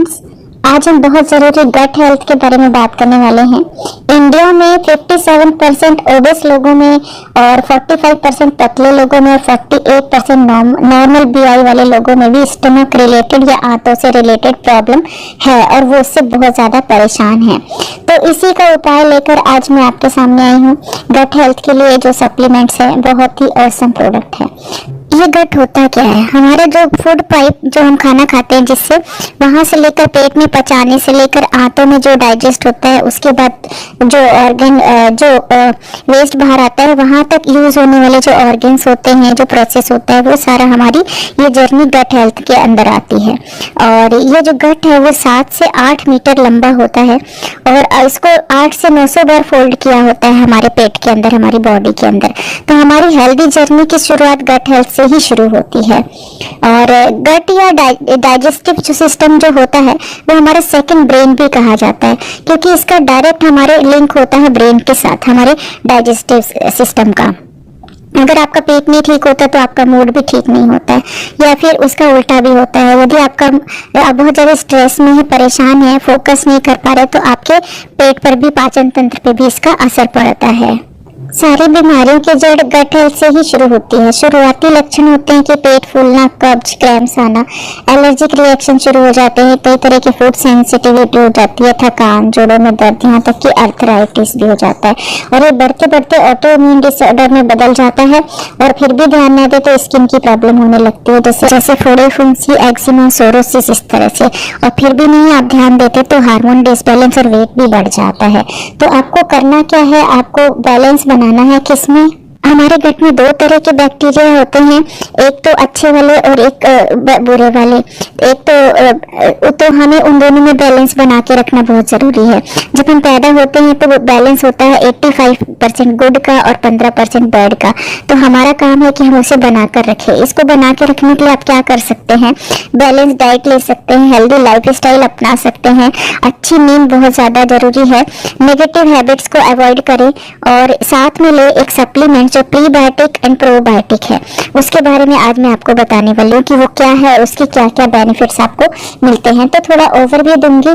Friends, आज हम बहुत जरूरी गट हेल्थ के बारे में बात करने वाले हैं। इंडिया में 57% ओबेस लोगों में और 45% पतले लोगों में और 48% नॉर्मल बीआई वाले लोगों में भी स्टमक रिलेटेड या आंतों से रिलेटेड प्रॉब्लम है और वो उससे बहुत ज़्यादा परेशान है। तो इसी का उपाय लेकर आज मैं आपके सामने आई हूँ। गट हेल्थ के लिए जो सप्लीमेंट्स है बहुत ही ऑसम प्रोडक्ट है। ये गट होता क्या है? हमारा जो फूड पाइप, जो हम खाना खाते हैं जिससे वहां से लेकर पेट में पचाने से लेकर आंतों में जो डाइजेस्ट होता है, उसके बाद जो ऑर्गन जो वेस्ट बाहर आता है वहां तक यूज होने वाले जो ऑर्गन्स होते हैं, जो प्रोसेस होता है, वो सारा हमारी ये जर्नी गट हेल्थ के अंदर आती है। और ये जो गट है वो 7 से 8 मीटर लंबा होता है और इसको 8 से 900 बार फोल्ड किया होता है हमारे पेट के अंदर, हमारी बॉडी के अंदर। तो हमारी हेल्दी जर्नी की शुरुआत गट हेल्थ से ही शुरू होती है। और गट या डाइजेस्टिव जो सिस्टम जो होता है वो हमारा सेकंड ब्रेन भी कहा जाता है, क्योंकि इसका डायरेक्ट हमारे लिंक होता है ब्रेन के साथ, हमारे डाइजेस्टिव सिस्टम का। अगर आपका पेट नहीं ठीक होता तो आपका मूड भी ठीक नहीं होता है, या फिर उसका उल्टा भी होता है। यदि आप बहुत ज़्यादा स्ट्रेस में है, परेशान है, फोकस नहीं कर पा रहे, तो आपके पेट पर भी, पाचन तंत्र पे भी इसका असर पड़ता है। सारी बीमारियों की जड़ गट हेल्थ से ही शुरू होती है। शुरुआती लक्षण होते हैं कि पेट फूलना, कब्ज, क्रैम्प्स आना, एलर्जिक रिएक्शन शुरू हो जाते हैं, कई तरह की फूड सेंसिटिविटी हो जाती है, थकान, जोड़ों में दर्द, यहाँ तक कि आर्थराइटिस भी हो जाता है। और ये बढ़ते बढ़ते ऑटो इम्यून डिसऑर्डर में बदल जाता है। और फिर भी ध्यान न दे तो स्किन की प्रॉब्लम होने लगती है, जैसे फोड़े, फुंसी, एक्जिमा, सोरोसिस, इस तरह से। और फिर भी नहीं आप ध्यान देते तो हार्मोन डिसबैलेंस और वेट भी बढ़ जाता है। तो आपको करना क्या है? आपको बैलेंस बनाना है। किसमें? हमारे गट में 2 तरह के बैक्टीरिया होते हैं, एक तो अच्छे वाले और एक बुरे वाले। एक तो हमें उन दोनों में बैलेंस बना के रखना बहुत जरूरी है। जब हम पैदा होते हैं तो वो बैलेंस होता है 85% गुड का और 15% बैड का। तो हमारा काम है कि हम उसे बना कर रखें। इसको बना के रखने के लिए आप क्या कर सकते हैं? बैलेंस डाइट ले सकते हैं, हेल्दी लाइफ स्टाइल अपना सकते हैं, अच्छी नींद बहुत ज़्यादा जरूरी है, नेगेटिव हैबिट्स को अवॉइड करें और साथ में ले एक सप्लीमेंट जो प्रीबायोटिक एंड प्रोबायोटिक है। उसके बारे में आज मैं आपको बताने वाली हूँ कि वो क्या है, उसके क्या क्या बेनिफिट्स आपको मिलते हैं। तो थोड़ा ओवरव्यू दूंगी।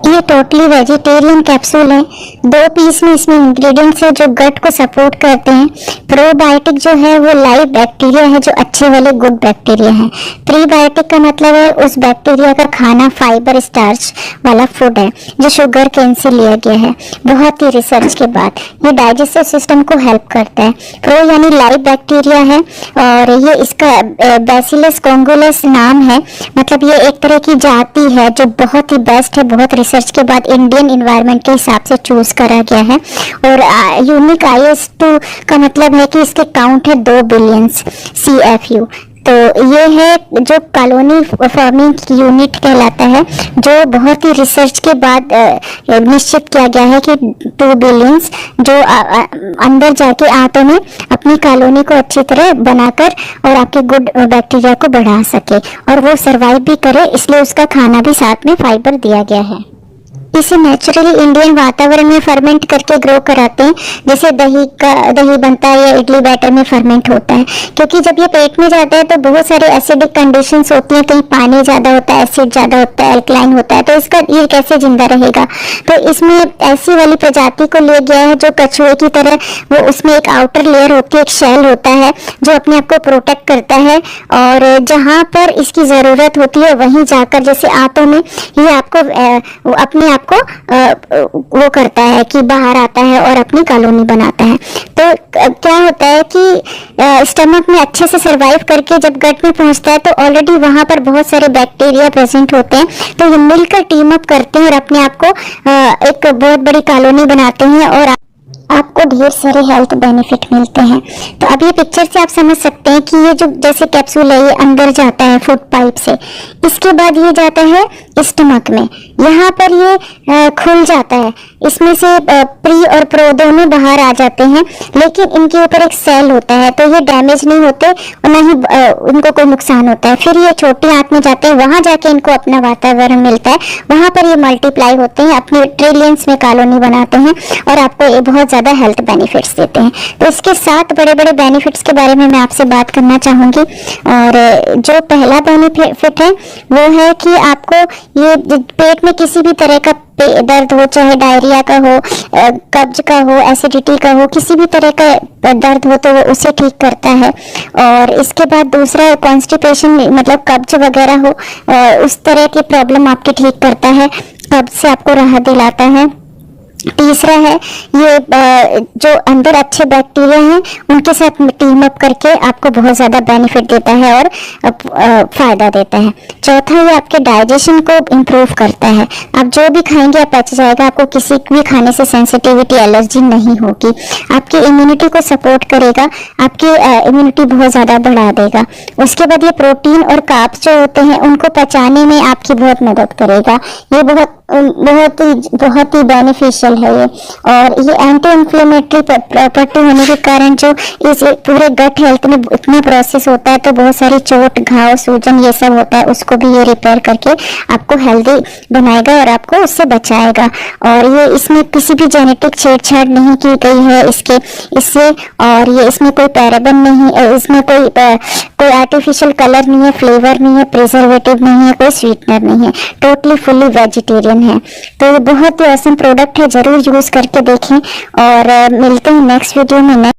ये टोटली वेजिटेरियन कैप्सूल है। 2 पीस में इसमें इंग्रेडिएंट्स है जो गट को सपोर्ट करते हैं। प्रोबायोटिक जो है वो लाइव बैक्टीरिया है, जो अच्छे वाले गुड बैक्टीरिया है। प्रीबायोटिक का मतलब है उस बैक्टीरिया का खाना फाइबर स्टार्च वाला फूड है जो शुगर केन से लिया गया है। बहुत ही रिसर्च के बाद ये डाइजेस्टिव सिस्टम को हेल्प करता है। प्रो यानी लाइव बैक्टीरिया है और ये इसका बैसिलस कॉन्गोलस नाम है। मतलब ये एक तरह की जाति है जो बहुत ही बेस्ट है। बहुत रिसर्च के बाद इंडियन एनवायरनमेंट के हिसाब से चूज करा गया है। और यूनिक IS2 का मतलब है कि इसके काउंट है 2 बिलियन CFU। तो ये है जो कॉलोनी फॉर्मिंग यूनिट कहलाता है, जो बहुत ही रिसर्च के बाद निश्चित किया गया है कि 2 बिलियन जो अंदर जाके आंतों में अपनी कॉलोनी को अच्छी तरह बनाकर और आपके गुड बैक्टीरिया को बढ़ा सके और वो सरवाइव भी करे, इसलिए उसका खाना भी साथ में फाइबर दिया गया है। इसे नेचुरली इंडियन वातावरण में फर्मेंट करके ग्रो कराते हैं, जैसे दही बनता है या इडली बैटर में फर्मेंट होता है। क्योंकि जब ये पेट में जाता है तो बहुत सारे एसिडिक कंडीशंस होती हैं, कहीं पानी ज़्यादा होता है, एसिड ज़्यादा होता है, एल्कलाइन होता है, तो इसका ये कैसे जिंदा रहेगा? तो इसमें ऐसी वाली प्रजाति को लिया गया है जो कछुए की तरह, वो उसमें एक आउटर लेयर होती है, एक शेल होता है जो अपने आप को प्रोटेक्ट करता है और जहाँ पर इसकी ज़रूरत होती है वहीं जाकर, जैसे आंतों में, ये आपको अपने आप को वो करता है कि बाहर आता है और अपनी कॉलोनी बनाता है। तो क्या होता है कि स्टमक में अच्छे से सरवाइव करके जब गट में पहुंचता है तो ऑलरेडी वहां पर बहुत सारे बैक्टीरिया प्रेजेंट होते हैं। तो ये मिलकर टीम अप करते हैं और अपने आप को एक बहुत बड़ी कॉलोनी बनाते हैं और आपको ढेर सारे हेल्थ बेनिफिट मिलते हैं। तो अब ये पिक्चर से आप समझ सकते हैं कि ये जो जैसे कैप्सूल है ये अंदर जाता है फूड पाइप से, इसके बाद ये जाता है स्टमक में, यहाँ पर ये खुल जाता है, इसमें से प्री और प्रो दोनों बाहर आ जाते हैं, लेकिन इनके ऊपर एक सेल होता है तो ये डैमेज नहीं होते और ना ही उनको कोई नुकसान होता है। फिर ये छोटी आंत में जाते हैं, वहां जाके इनको अपना वातावरण मिलता है, वहां पर ये मल्टीप्लाई होते हैं, अपने ट्रिलियंस में कॉलोनी बनाते हैं और आपको बहुत ज़्यादा हेल्थ बेनिफिट्स देते हैं। तो इसके 7 बड़े बड़े बेनिफिट्स के बारे में मैं आपसे बात करना चाहूँगी। और जो पहला बेनिफिट है वो है कि आपको ये पेट में किसी भी तरह का दर्द हो, चाहे डायरिया का हो, कब्ज का हो, एसिडिटी का हो, किसी भी तरह का दर्द हो तो वो उसे ठीक करता है। और इसके बाद दूसरा कॉन्स्टिपेशन, मतलब कब्ज वगैरह हो, उस तरह की प्रॉब्लम आपकी ठीक करता है, कब्ज से आपको राहत दिलाता है। तीसरा है ये जो अंदर अच्छे बैक्टीरिया हैं उनके साथ टीम अप करके आपको बहुत ज़्यादा बेनिफिट देता है और फायदा देता है। चौथा, ये आपके डाइजेशन को इम्प्रूव करता है। आप जो भी खाएंगे आप पच जाएगा, आपको किसी भी खाने से सेंसिटिविटी, एलर्जी नहीं होगी। आपकी इम्यूनिटी को सपोर्ट करेगा, आपकी इम्यूनिटी बहुत ज़्यादा बढ़ा देगा। उसके बाद ये प्रोटीन और कार्ब्स जो होते हैं उनको पचाने में आपकी बहुत मदद करेगा। ये बहुत ही बेनिफिशियल है ये। और ये एंटी इन्फ्लेमेटरी प्रॉपर्टी होने के कारण जो इस पूरे गट हेल्थ में इतना प्रोसेस होता है, तो बहुत सारी चोट, घाव, सूजन ये सब होता है, उसको भी ये रिपेयर करके आपको हेल्दी बनाएगा और आपको उससे बचाएगा। और ये इसमें किसी भी जेनेटिक छेड़छाड़ नहीं की गई है इससे। और ये इसमें कोई पैराबेन नहीं, इसमें कोई आर्टिफिशियल कलर नहीं है, फ्लेवर नहीं है, प्रिजर्वेटिव नहीं है, कोई स्वीटनर नहीं है, टोटली फुल्ली वेजिटेरियन है। तो ये बहुत ही ऑसम प्रोडक्ट है, जरूर यूज करके देखें। और मिलते हैं नेक्स्ट वीडियो में।